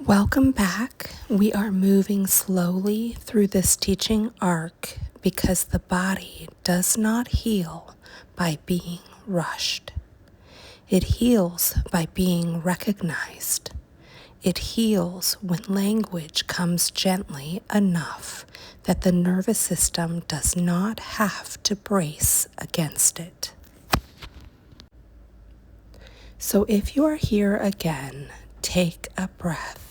Welcome back. We are moving slowly through this teaching arc because the body does not heal by being rushed. It heals by being recognized. It heals when language comes gently enough that the nervous system does not have to brace against it. So if you are here again, take a breath.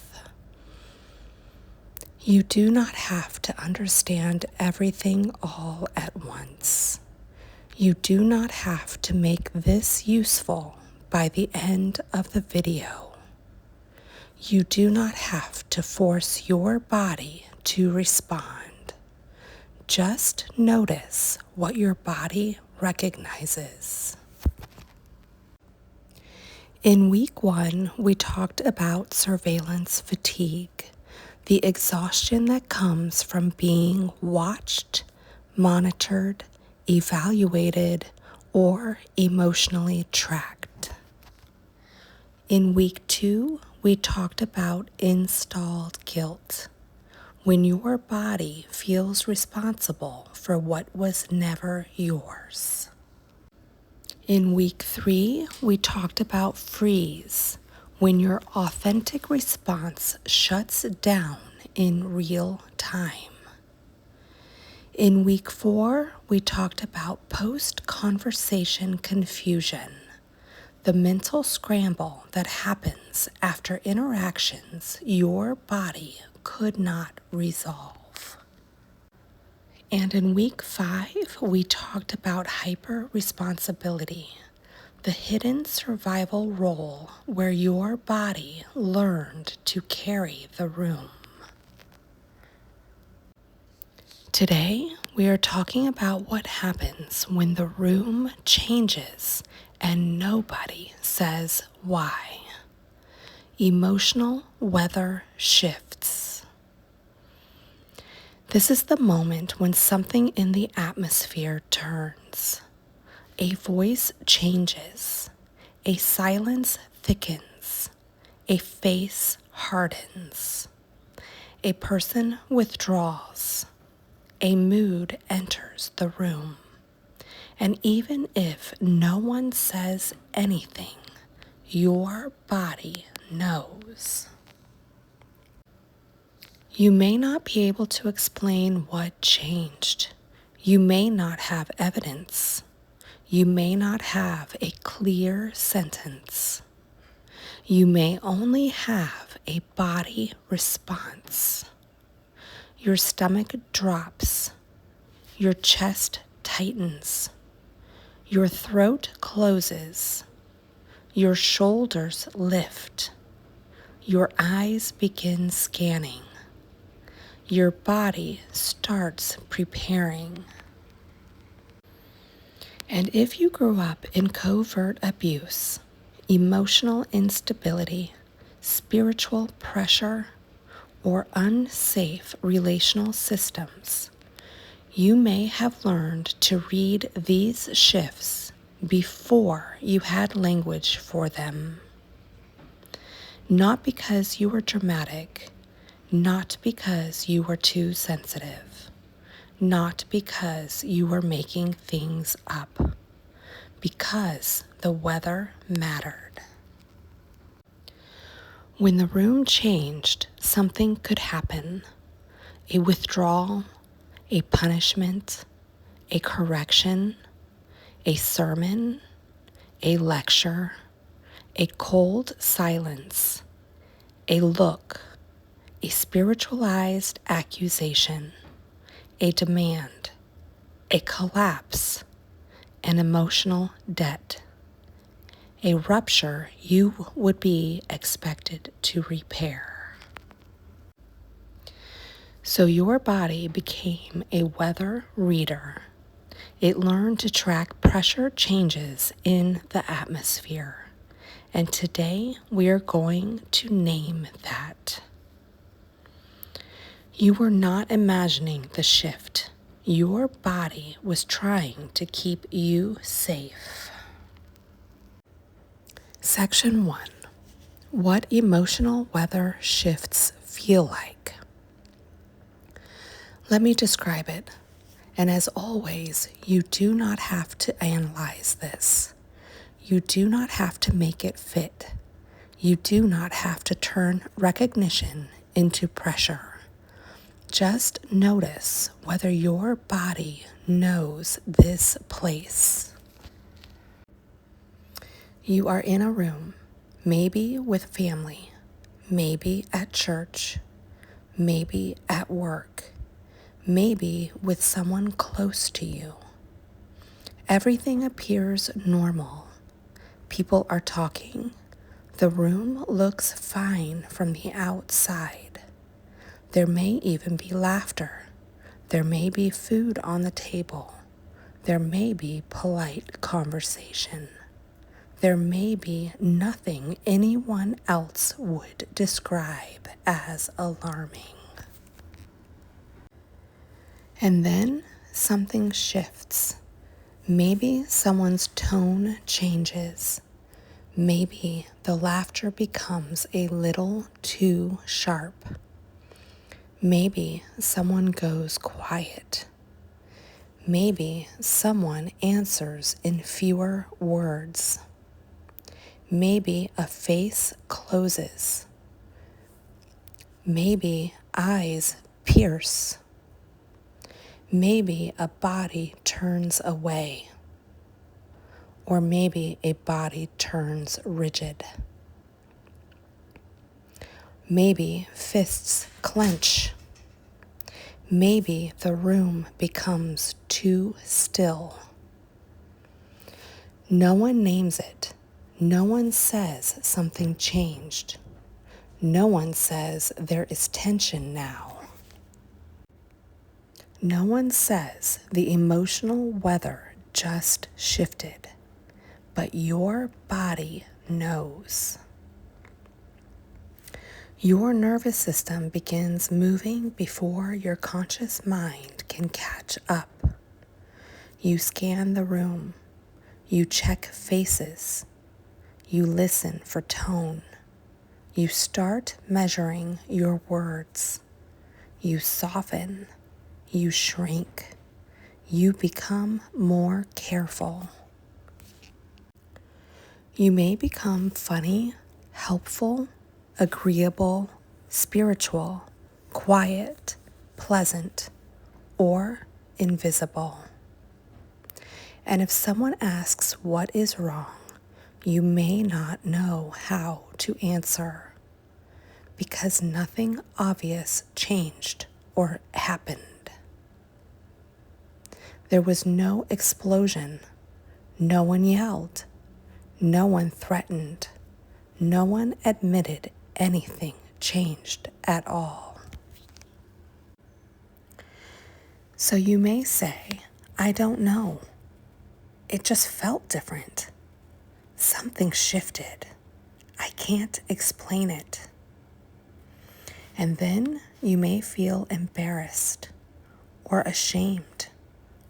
You do not have to understand everything all at once. You do not have to make this useful by the end of the video. You do not have to force your body to respond. Just notice what your body recognizes. In week 1, we talked about surveillance fatigue, the exhaustion that comes from being watched, monitored, evaluated, or emotionally tracked. In week 2, we talked about installed guilt, when your body feels responsible for what was never yours. In week 3, we talked about freeze, when your authentic response shuts down in real time. In week 4, we talked about post-conversation confusion, the mental scramble that happens after interactions your body could not resolve. And in week 5, we talked about hyper-responsibility, the hidden survival role where your body learned to carry the room. Today, we are talking about what happens when the room changes and nobody says why. Emotional weather shifts. This is the moment when something in the atmosphere turns. A voice changes, a silence thickens, a face hardens, a person withdraws, a mood enters the room, and even if no one says anything, your body knows. You may not be able to explain what changed. You may not have evidence. You may not have a clear sentence. You may only have a body response. Your stomach drops. Your chest tightens. Your throat closes. Your shoulders lift. Your eyes begin scanning. Your body starts preparing. And if you grew up in covert abuse, emotional instability, spiritual pressure, or unsafe relational systems, you may have learned to read these shifts before you had language for them. Not because you were dramatic, not because you were too sensitive, not because you were making things up, because the weather mattered. When the room changed, something could happen. A withdrawal, a punishment, a correction, a sermon, a lecture, a cold silence, a look, a spiritualized accusation, a demand, a collapse, an emotional debt, a rupture you would be expected to repair. So your body became a weather reader. It learned to track pressure changes in the atmosphere. And today we are going to name that. You were not imagining the shift. Your body was trying to keep you safe. Section 1. What emotional weather shifts feel like? Let me describe it. And as always, you do not have to analyze this. You do not have to make it fit. You do not have to turn recognition into pressure. Just notice whether your body knows this place. You are in a room, maybe with family, maybe at church, maybe at work, maybe with someone close to you. Everything appears normal. People are talking. The room looks fine from the outside. There may even be laughter. There may be food on the table. There may be polite conversation. There may be nothing anyone else would describe as alarming. And then something shifts. Maybe someone's tone changes. Maybe the laughter becomes a little too sharp. Maybe someone goes quiet. Maybe someone answers in fewer words. Maybe a face closes. Maybe eyes pierce. Maybe a body turns away. Or maybe a body turns rigid. Maybe fists clench. Maybe the room becomes too still. No one names it. No one says something changed. No one says there is tension now. No one says the emotional weather just shifted, but your body knows. Your nervous system begins moving before your conscious mind can catch up. You scan the room. You check faces. You listen for tone. You start measuring your words. You soften. You shrink. You become more careful. You may become funny, helpful, agreeable, spiritual, quiet, pleasant, or invisible. And if someone asks what is wrong, you may not know how to answer because nothing obvious changed or happened. There was no explosion. No one yelled. No one threatened. No one admitted anything changed at all. So you may say, I don't know. It just felt different. Something shifted. I can't explain it. And then you may feel embarrassed or ashamed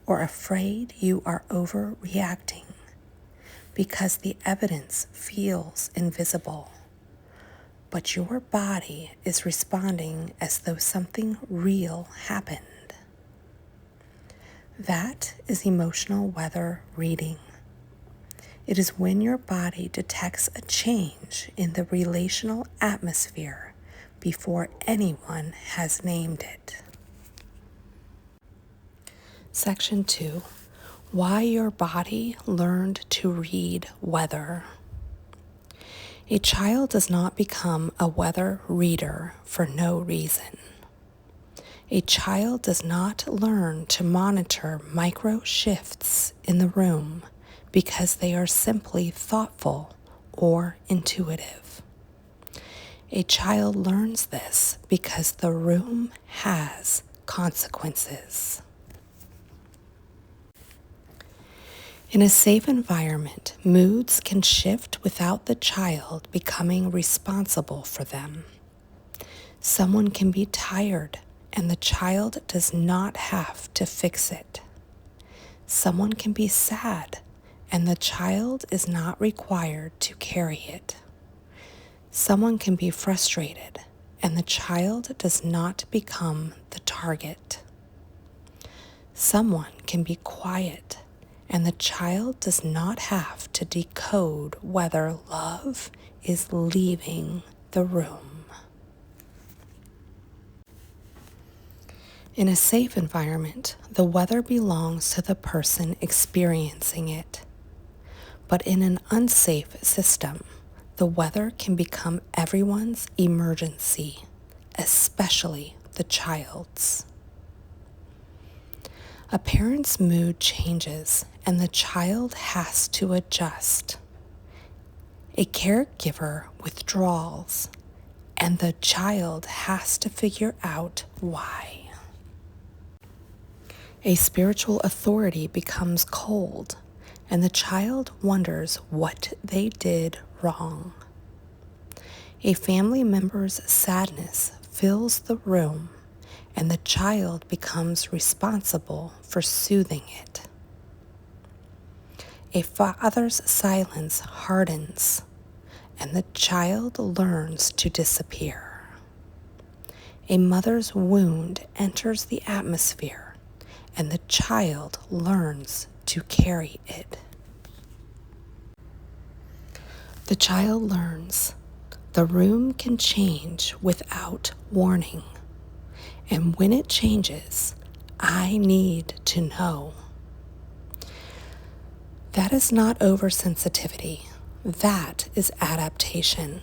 or afraid you are overreacting because the evidence feels invisible. But your body is responding as though something real happened. That is emotional weather reading. It is when your body detects a change in the relational atmosphere before anyone has named it. Section 2. Why your body learned to read weather. A child does not become a weather reader for no reason. A child does not learn to monitor micro shifts in the room because they are simply thoughtful or intuitive. A child learns this because the room has consequences. In a safe environment, moods can shift without the child becoming responsible for them. Someone can be tired, and the child does not have to fix it. Someone can be sad, and the child is not required to carry it. Someone can be frustrated and the child does not become the target. Someone can be quiet and the child does not have to decode whether love is leaving the room. In a safe environment, the weather belongs to the person experiencing it. But in an unsafe system, the weather can become everyone's emergency, especially the child's. A parent's mood changes and the child has to adjust. A caregiver withdrawals and the child has to figure out why. A spiritual authority becomes cold and the child wonders what they did wrong. A family member's sadness fills the room and the child becomes responsible for soothing it. A father's silence hardens and the child learns to disappear. A mother's wound enters the atmosphere and the child learns to carry it. The child learns the room can change without warning, and when it changes, I need to know. That is not oversensitivity. That is adaptation.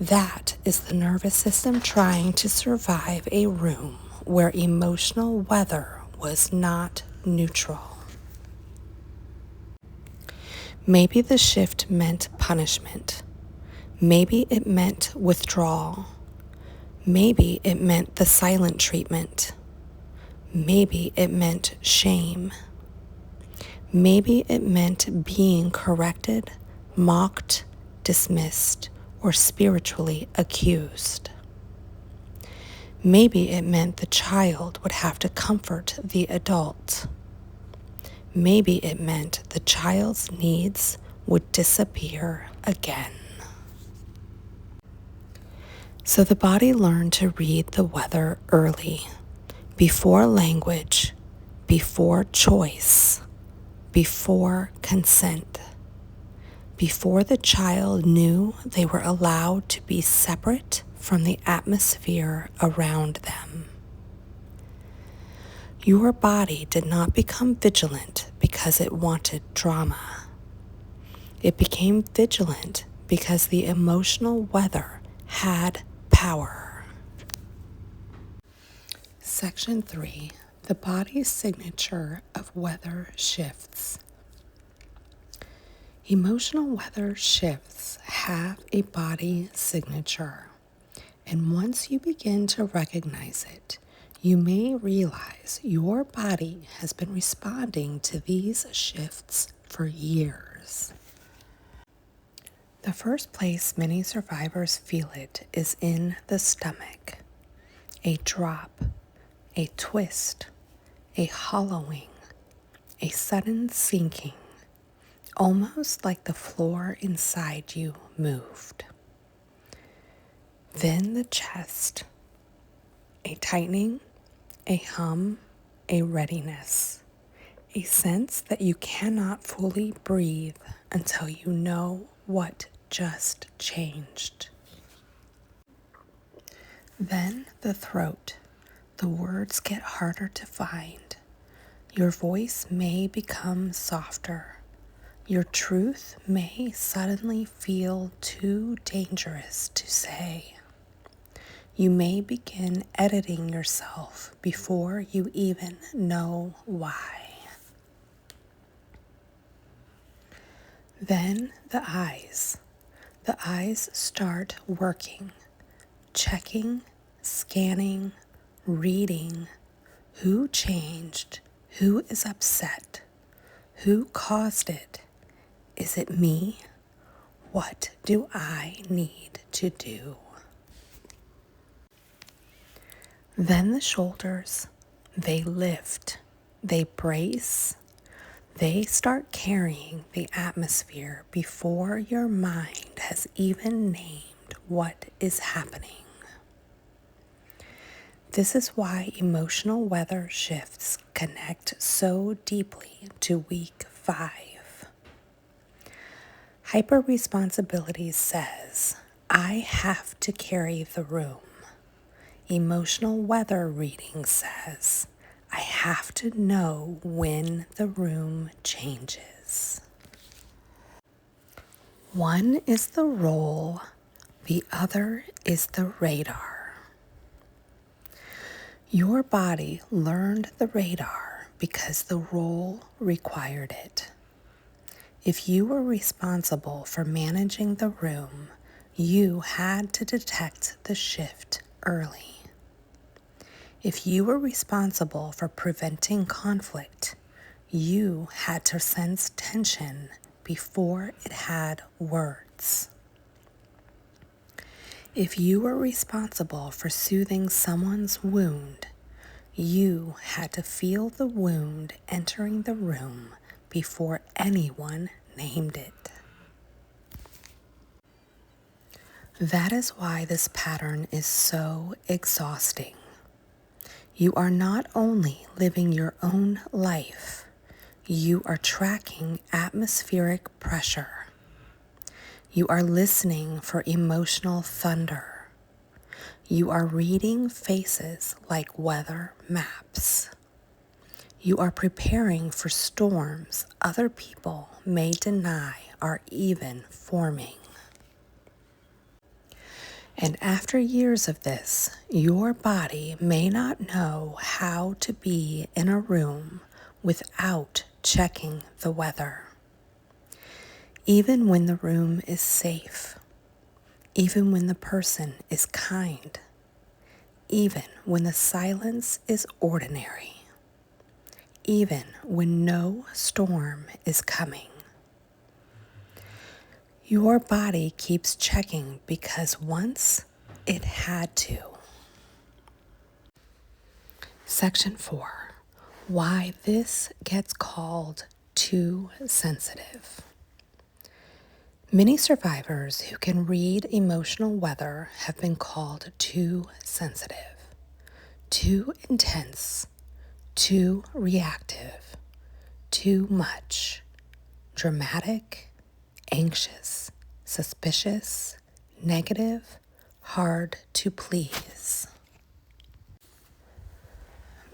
That is the nervous system trying to survive a room where emotional weather was not neutral. Maybe the shift meant punishment. Maybe it meant withdrawal. Maybe it meant the silent treatment. Maybe it meant shame. Maybe it meant being corrected, mocked, dismissed, or spiritually accused. Maybe it meant the child would have to comfort the adult. Maybe it meant the child's needs would disappear again. So the body learned to read the weather early, before language, before choice, before consent, before the child knew they were allowed to be separate from the atmosphere around them. Your body did not become vigilant because it wanted drama. It became vigilant because the emotional weather had power. Section 3. The body's signature of weather shifts. Emotional weather shifts have a body signature, and once you begin to recognize it, you may realize your body has been responding to these shifts for years. The first place many survivors feel it is in the stomach. A drop, a twist, a hollowing, a sudden sinking, almost like the floor inside you moved. Then the chest, a tightening, a hum, a readiness, a sense that you cannot fully breathe until you know what just changed. Then the throat, the words get harder to find. Your voice may become softer. Your truth may suddenly feel too dangerous to say. You may begin editing yourself before you even know why. Then the eyes. The eyes start working, checking, scanning, reading. Who changed? Who is upset? Who caused it? Is it me? What do I need to do? Then the shoulders, they lift, they brace, they start carrying the atmosphere before your mind has even named what is happening. This is why emotional weather shifts connect so deeply to week 5. Hyper-responsibility says, I have to carry the room. Emotional weather reading says, I have to know when the room changes. One is the role, the other is the radar. Your body learned the radar because the role required it. If you were responsible for managing the room, you had to detect the shift early. If you were responsible for preventing conflict, you had to sense tension before it had words. If you were responsible for soothing someone's wound, you had to feel the wound entering the room before anyone named it. That is why this pattern is so exhausting. You are not only living your own life, you are tracking atmospheric pressure. You are listening for emotional thunder. You are reading faces like weather maps. You are preparing for storms other people may deny are even forming. And after years of this, your body may not know how to be in a room without checking the weather. Even when the room is safe, even when the person is kind, even when the silence is ordinary, even when no storm is coming. Your body keeps checking because once it had to. Section 4. Why this gets called too sensitive. Many survivors who can read emotional weather have been called too sensitive, too intense, too reactive, too much, dramatic, anxious, suspicious, negative, hard to please.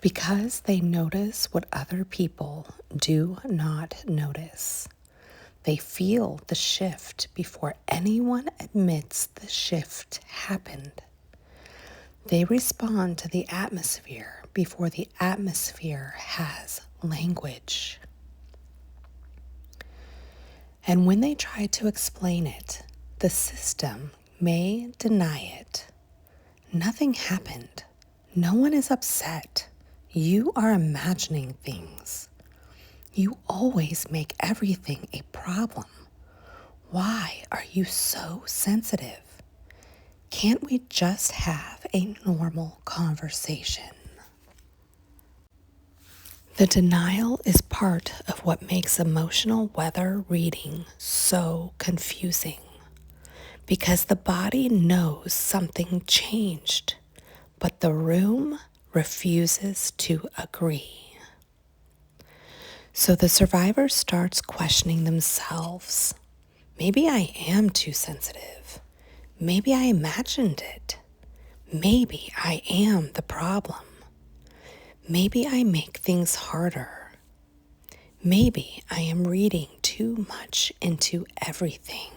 Because they notice what other people do not notice. They feel the shift before anyone admits the shift happened. They respond to the atmosphere before the atmosphere has language. And when they try to explain it, the system may deny it. Nothing happened. No one is upset. You are imagining things. You always make everything a problem. Why are you so sensitive? Can't we just have a normal conversation? The denial is part of what makes emotional weather reading so confusing. Because the body knows something changed, but the room refuses to agree. So the survivor starts questioning themselves. Maybe I am too sensitive. Maybe I imagined it. Maybe I am the problem. Maybe I make things harder. Maybe I am reading too much into everything.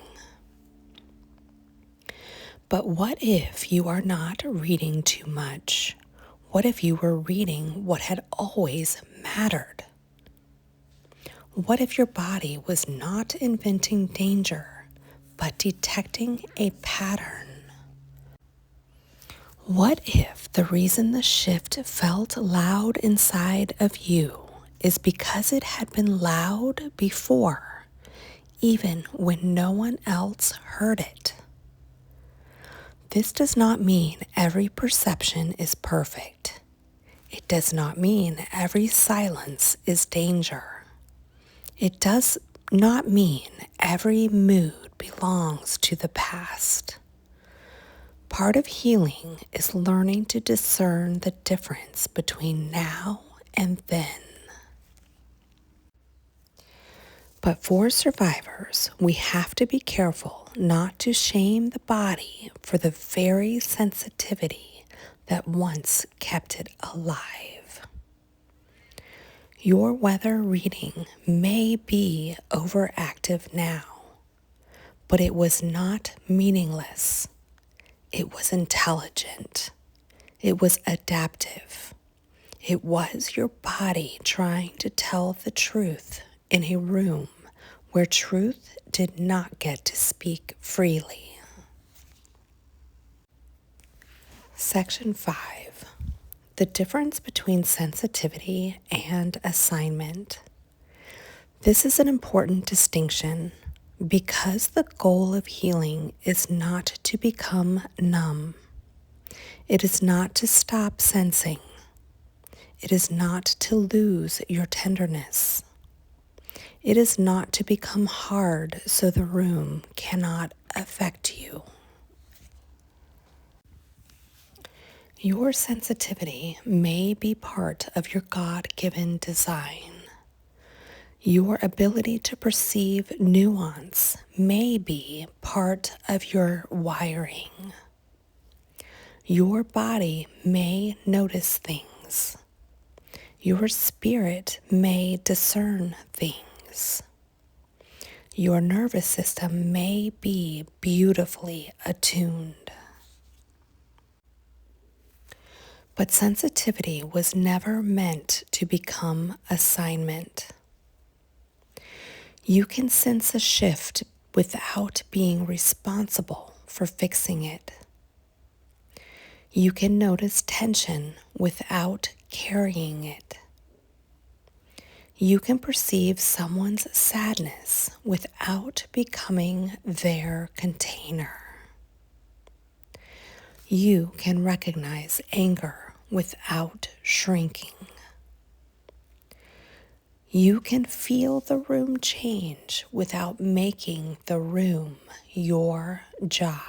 But what if you are not reading too much? What if you were reading what had always mattered? What if your body was not inventing danger, but detecting a pattern? What if the reason the shift felt loud inside of you is because it had been loud before, even when no one else heard it? This does not mean every perception is perfect. It does not mean every silence is danger. It does not mean every mood belongs to the past. Part of healing is learning to discern the difference between now and then. But for survivors, we have to be careful not to shame the body for the very sensitivity that once kept it alive. Your weather reading may be overactive now, but it was not meaningless. It was intelligent. It was adaptive. It was your body trying to tell the truth in a room where truth did not get to speak freely. Section 5. The difference between sensitivity and assignment. This is an important distinction because the goal of healing is not to become numb. It is not to stop sensing. It is not to lose your tenderness. It is not to become hard so the room cannot affect you. Your sensitivity may be part of your God-given design. Your ability to perceive nuance may be part of your wiring. Your body may notice things. Your spirit may discern things. Your nervous system may be beautifully attuned. But sensitivity was never meant to become assignment. You can sense a shift without being responsible for fixing it. You can notice tension without carrying it. You can perceive someone's sadness without becoming their container. You can recognize anger without shrinking. You can feel the room change without making the room your job.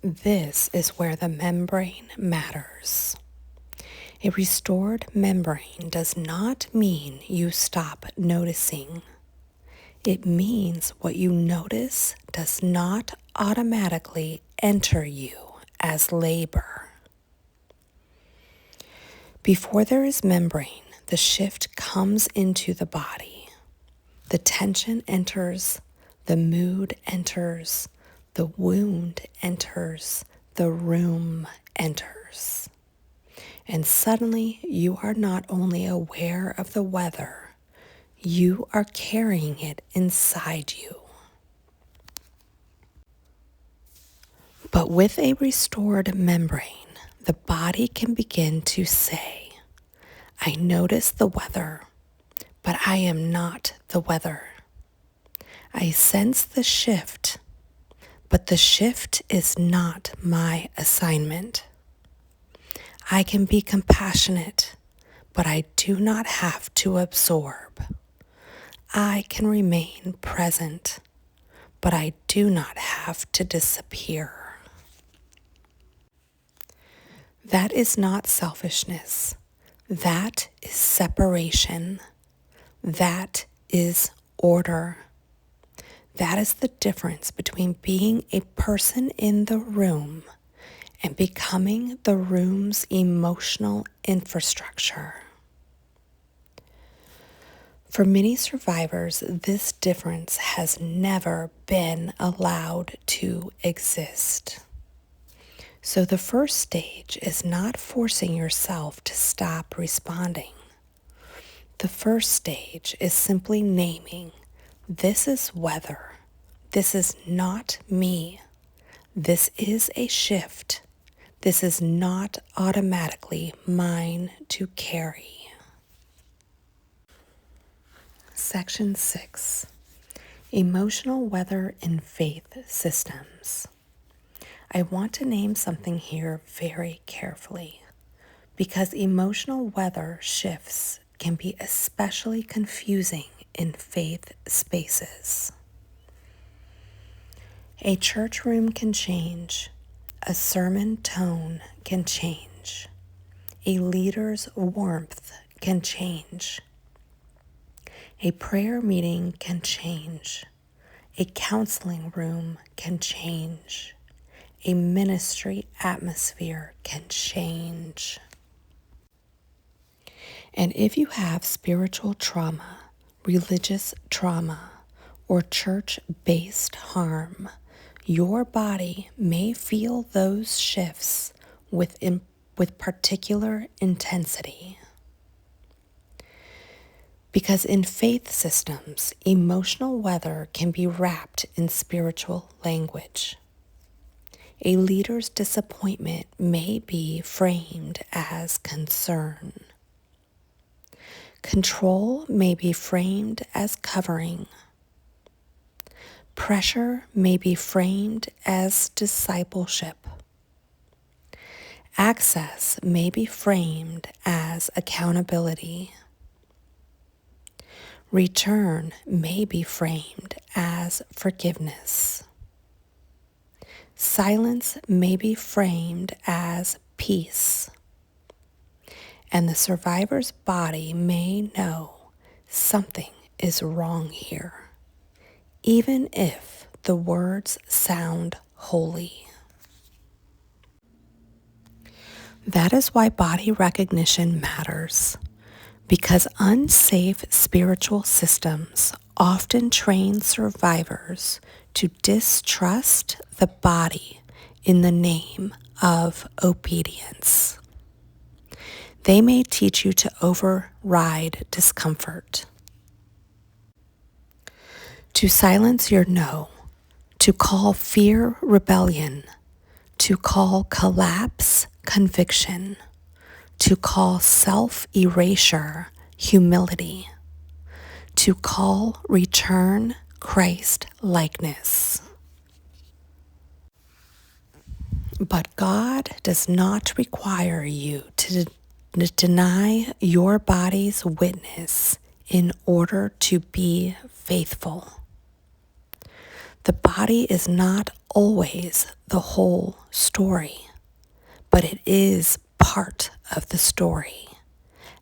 This is where the membrane matters. A restored membrane does not mean you stop noticing. It means what you notice does not automatically enter you as labor. Before there is membrane, the shift comes into the body. The tension enters, the mood enters, the wound enters, the room enters. And suddenly you are not only aware of the weather, you are carrying it inside you. But with a restored membrane, the body can begin to say, I notice the weather, but I am not the weather. I sense the shift, but the shift is not my assignment. I can be compassionate, but I do not have to absorb. I can remain present, but I do not have to disappear. That is not selfishness. That is separation. That is order. That is the difference between being a person in the room and becoming the room's emotional infrastructure. For many survivors, this difference has never been allowed to exist. So the first stage is not forcing yourself to stop responding. The first stage is simply naming, this is weather. This is not me. This is a shift. This is not automatically mine to carry. Section 6. Emotional weather in faith systems. I want to name something here very carefully because emotional weather shifts can be especially confusing in faith spaces. A church room can change. A sermon tone can change. A leader's warmth can change. A prayer meeting can change. A counseling room can change. A ministry atmosphere can change. And if you have spiritual trauma, religious trauma, or church-based harm, your body may feel those shifts with particular intensity. Because in faith systems, emotional weather can be wrapped in spiritual language. A leader's disappointment may be framed as concern. Control may be framed as covering. Pressure may be framed as discipleship. Access may be framed as accountability. Return may be framed as forgiveness. Silence may be framed as peace. And the survivor's body may know something is wrong here, even if the words sound holy. That is why body recognition matters, because unsafe spiritual systems often train survivors to distrust the body in the name of obedience. They may teach you to override discomfort, to silence your no, to call fear rebellion, to call collapse conviction, to call self-erasure humility, to call return Christ-likeness. But God does not require you to deny your body's witness in order to be faithful. The body is not always the whole story, but it is part of the story.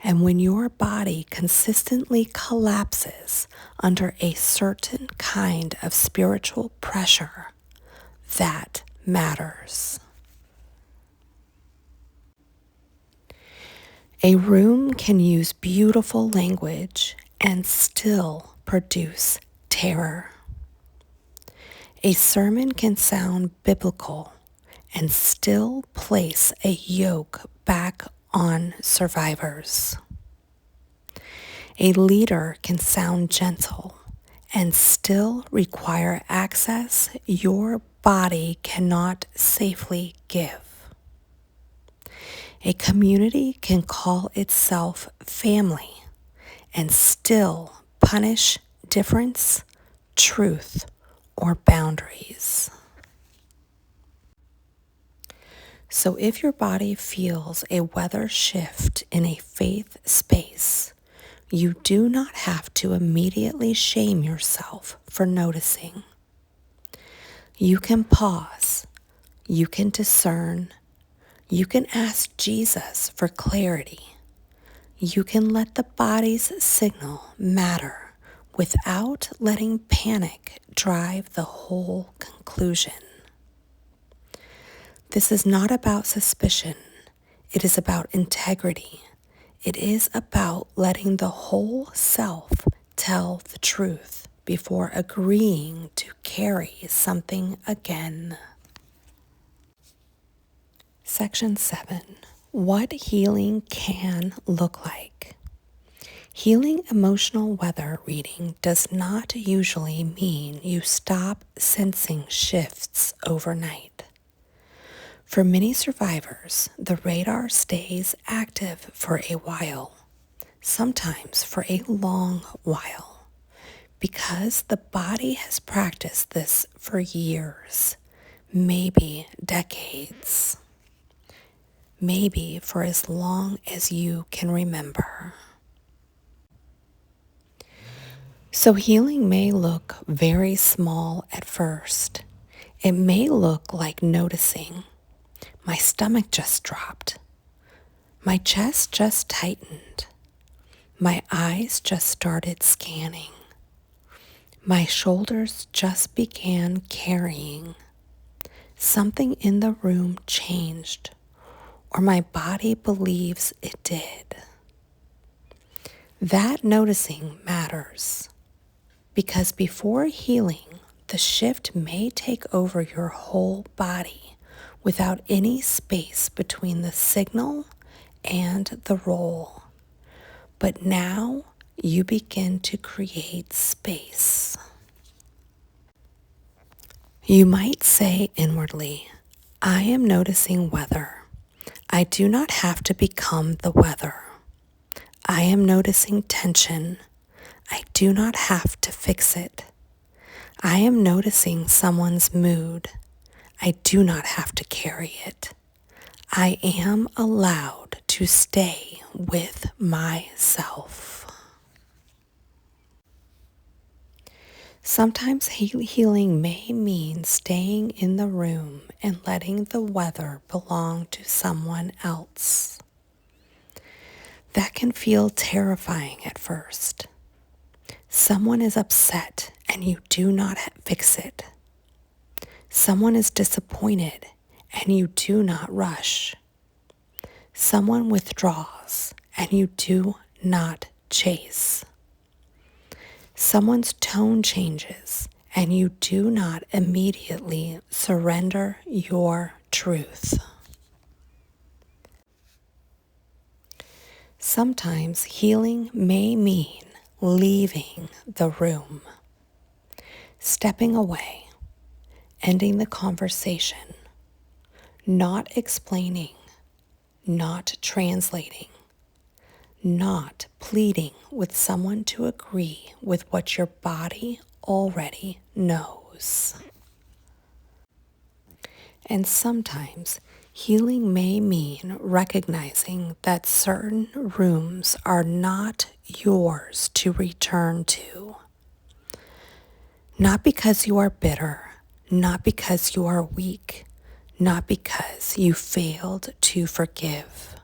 And when your body consistently collapses under a certain kind of spiritual pressure, that matters. A room can use beautiful language and still produce terror. A sermon can sound biblical and still place a yoke back on survivors. A leader can sound gentle and still require access your body cannot safely give. A community can call itself family and still punish difference, truth, or boundaries. So if your body feels a weather shift in a faith space, you do not have to immediately shame yourself for noticing. You can pause. You can discern. You can ask Jesus for clarity. You can let the body's signal matter without letting panic drive the whole conclusion. This is not about suspicion. It is about integrity. It is about letting the whole self tell the truth before agreeing to carry something again. Section 7. What healing can look like. Healing emotional weather reading does not usually mean you stop sensing shifts overnight. For many survivors, the radar stays active for a while, sometimes for a long while, because the body has practiced this for years, maybe decades, maybe for as long as you can remember. So healing may look very small at first. It may look like noticing, my stomach just dropped, my chest just tightened, my eyes just started scanning, my shoulders just began carrying, something in the room changed, or my body believes it did. That noticing matters because before healing, the shift may take over your whole body without any space between the signal and the role. But now you begin to create space. You might say inwardly, I am noticing weather. I do not have to become the weather. I am noticing tension. I do not have to fix it. I am noticing someone's mood. I do not have to carry it. I am allowed to stay with myself. Sometimes healing may mean staying in the room and letting the weather belong to someone else. That can feel terrifying at first. Someone is upset and you do not fix it. Someone is disappointed and you do not rush. Someone withdraws and you do not chase. Someone's tone changes and you do not immediately surrender your truth. Sometimes healing may mean leaving the room, stepping away, ending the conversation, not explaining, not translating, not pleading with someone to agree with what your body already knows. And sometimes healing may mean recognizing that certain rooms are not yours to return to. Not because you are bitter, not because you are weak, not because you failed to forgive,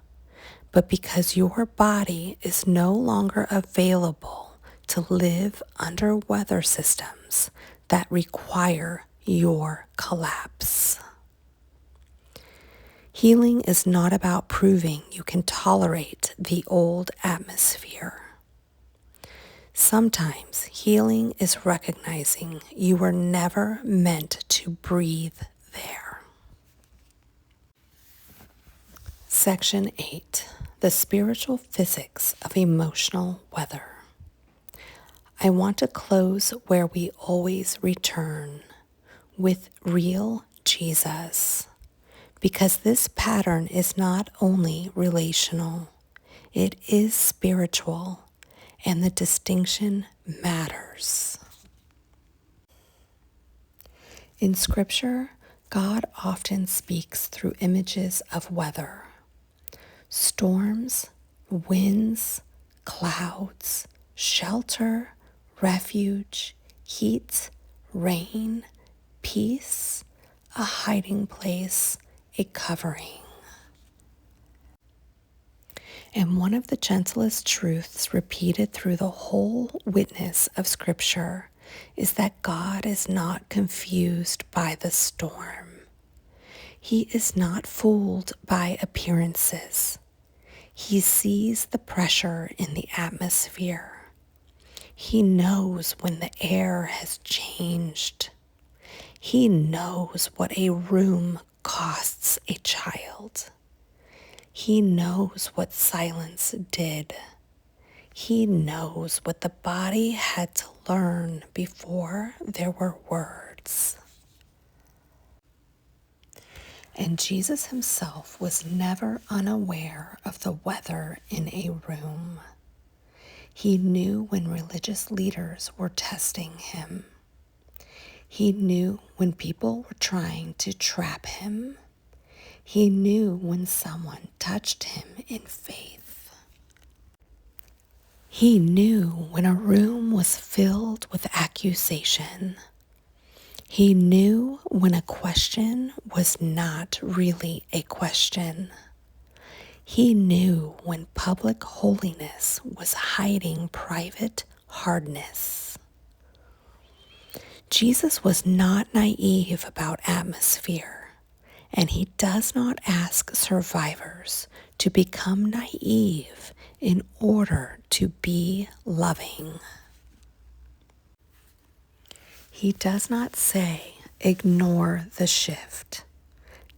but because your body is no longer available to live under weather systems that require your collapse. Healing is not about proving you can tolerate the old atmosphere. Sometimes healing is recognizing you were never meant to breathe there. Section 8. The spiritual physics of emotional weather. I want to close where we always return, with real Jesus. Because this pattern is not only relational, it is spiritual, and the distinction matters. In Scripture, God often speaks through images of weather. Storms, winds, clouds, shelter, refuge, heat, rain, peace, a hiding place, a covering. And one of the gentlest truths repeated through the whole witness of Scripture is that God is not confused by the storm. He is not fooled by appearances. He sees the pressure in the atmosphere. He knows when the air has changed. He knows what a room costs a child. He knows what silence did. He knows what the body had to learn before there were words. And Jesus himself was never unaware of the weather in a room. He knew when religious leaders were testing him. He knew when people were trying to trap him. He knew when someone touched him in faith. He knew when a room was filled with accusation. He knew when a question was not really a question. He knew when public holiness was hiding private hardness. Jesus was not naive about atmosphere, and he does not ask survivors to become naive in order to be loving. He does not say, ignore the shift,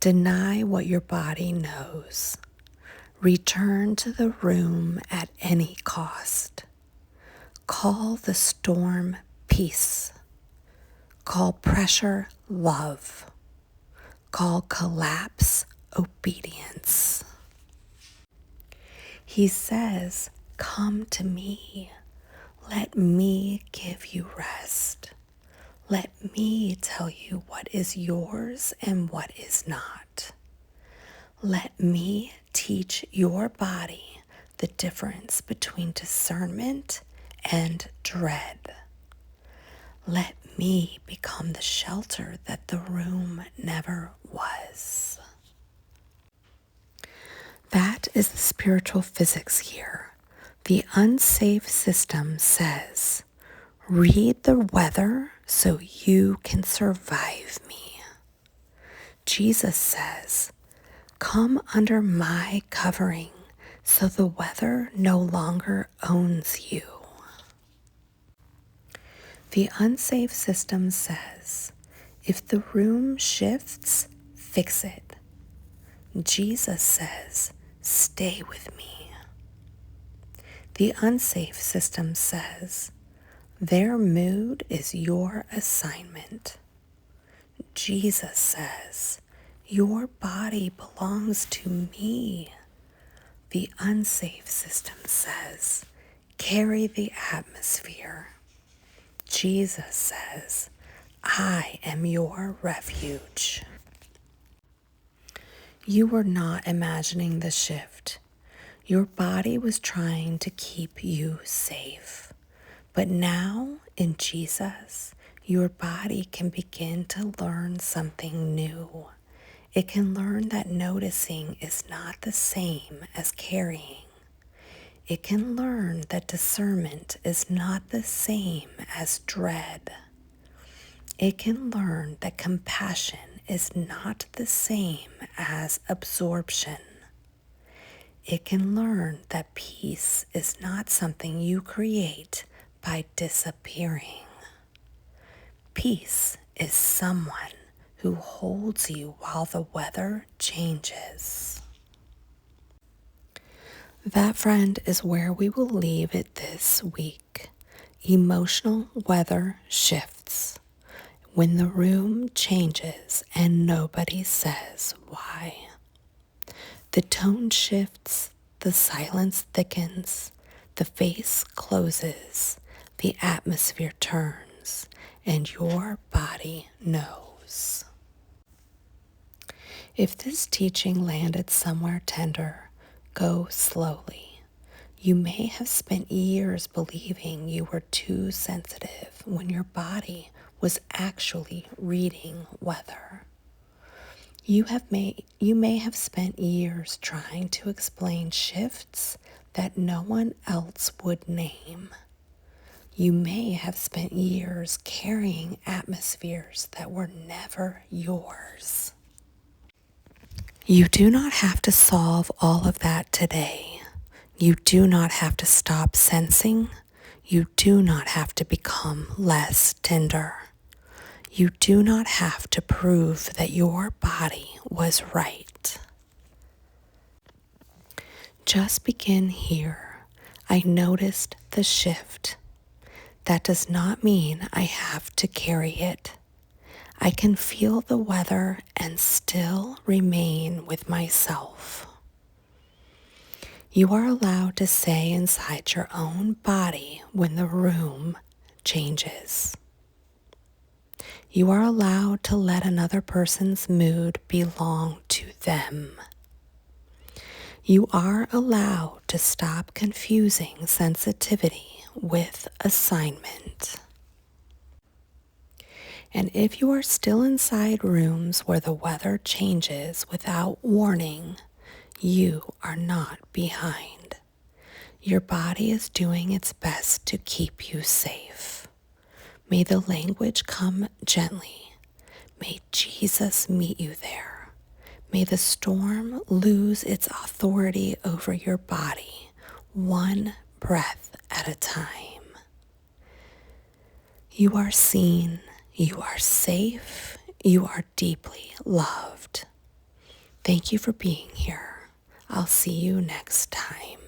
deny what your body knows, return to the room at any cost, call the storm peace, call pressure love, call collapse obedience. He says, come to me, let me give you rest. Let me tell you what is yours and what is not. Let me teach your body the difference between discernment and dread. Let me become the shelter that the room never was. That is the spiritual physics here. The unsafe system says, read the weather so you can survive me. Jesus says, come under my covering so the weather no longer owns you. The unsafe system says, if the room shifts, fix it. Jesus says, stay with me. The unsafe system says, their mood is your assignment. Jesus says, your body belongs to me. The unsafe system says, carry the atmosphere. Jesus says, I am your refuge. You were not imagining the shift. Your body was trying to keep you safe. But now, in Jesus, your body can begin to learn something new. It can learn that noticing is not the same as carrying. It can learn that discernment is not the same as dread. It can learn that compassion is not the same as absorption. It can learn that peace is not something you create by disappearing. Peace is someone who holds you while the weather changes. That, friend, is where we will leave it this week. Emotional weather shifts when the room changes and nobody says why. The tone shifts, the silence thickens, the face closes, the atmosphere turns, and your body knows. If this teaching landed somewhere tender, go slowly. You may have spent years believing you were too sensitive when your body was actually reading weather. You may have spent years trying to explain shifts that no one else would name. You may have spent years carrying atmospheres that were never yours. You do not have to solve all of that today. You do not have to stop sensing. You do not have to become less tender. You do not have to prove that your body was right. Just begin here. I noticed the shift. That does not mean I have to carry it. I can feel the weather and still remain with myself. You are allowed to say inside your own body when the room changes. You are allowed to let another person's mood belong to them. You are allowed to stop confusing sensitivity with assignment. And if you are still inside rooms where the weather changes without warning, you are not behind. Your body is doing its best to keep you safe. May the language come gently. May Jesus meet you there. May the storm lose its authority over your body, one breath at a time. You are seen, you are safe, you are deeply loved. Thank you for being here. I'll see you next time.